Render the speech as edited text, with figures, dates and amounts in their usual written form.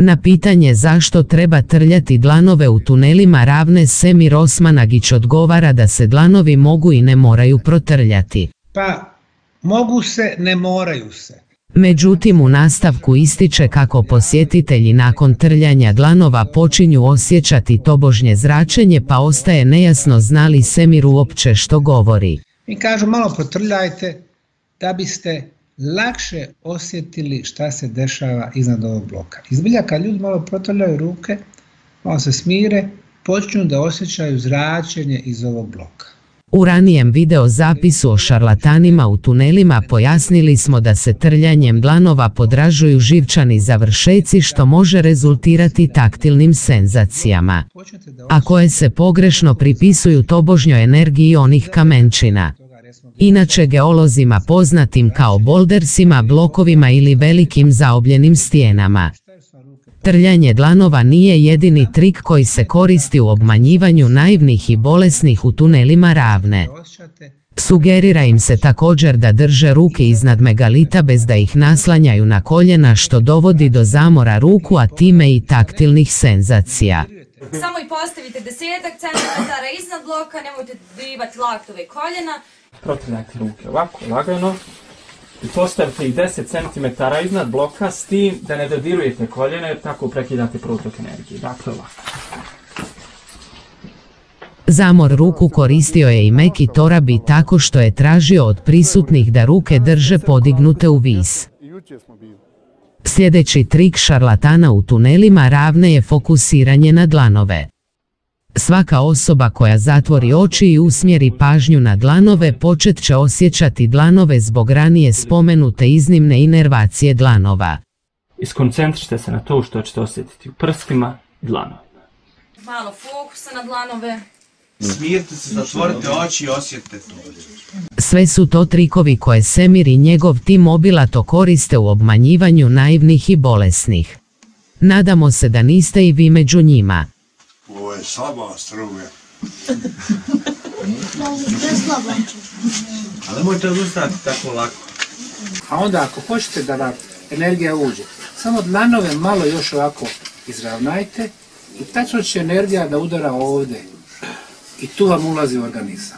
Na pitanje zašto treba trljati dlanove u tunelima Ravne Semir Osmanagić odgovara da se dlanovi mogu i ne moraju protrljati. Pa mogu se, ne moraju se. Međutim, u nastavku ističe kako posjetitelji nakon trljanja dlanova počinju osjećati tobožnje zračenje, pa ostaje nejasno zna li Semir uopće što govori. Mi kažu malo protrljajte da biste lakše osjetili šta se dešava iznad ovog bloka. Izbilja kad ljudi malo protrljaju ruke, malo se smire, počinju da osjećaju zračenje iz ovog bloka. U ranijem video zapisu o šarlatanima u tunelima pojasnili smo da se trljanjem dlanova podražuju živčani završeci što može rezultirati taktilnim senzacijama, a koje se pogrešno pripisuju tobožnjoj energiji onih kamenčina. Inače geolozima poznatim kao boldersima, blokovima ili velikim zaobljenim stijenama. Trljanje dlanova nije jedini trik koji se koristi u obmanjivanju naivnih i bolesnih u tunelima Ravne. Sugerira im se također da drže ruke iznad megalita bez da ih naslanjaju na koljena, što dovodi do zamora ruku, a time i taktilnih senzacija. Samo i postavite 10 centimetara iznad bloka, nemojte dobivati laktove i koljena. Protrljajte ruke ovako, lagano. I postavite ih 10 cm iznad bloka s tim da ne dodirujete koljene, jer tako prekidate protok energije. Dakle, ovako. Zamor ruku koristio je i Meki Torabi tako što je tražio od prisutnih da ruke drže podignute u vis. Sljedeći trik šarlatana u tunelima Ravne je fokusiranje na dlanove. Svaka osoba koja zatvori oči i usmjeri pažnju na dlanove počet će osjećati dlanove zbog ranije spomenute iznimne inervacije dlanova. Iskoncentrište se na to što ćete osjetiti u prstima i dlanovima. Malo fokusa na dlanove. Smirite se, zatvorite oči i osjetite to. Sve su to trikovi koje Semir i njegov tim obilato koriste u obmanjivanju naivnih i bolesnih. Nadamo se da niste i vi među njima. Ovo je slaba struja. Ali nemojte odustati tako lako. A onda ako hoćete da vam energija uđe, samo dlanove malo još ovako izravnajte i tačno će energija da udara ovdje. I tu vam ulazi u organizam.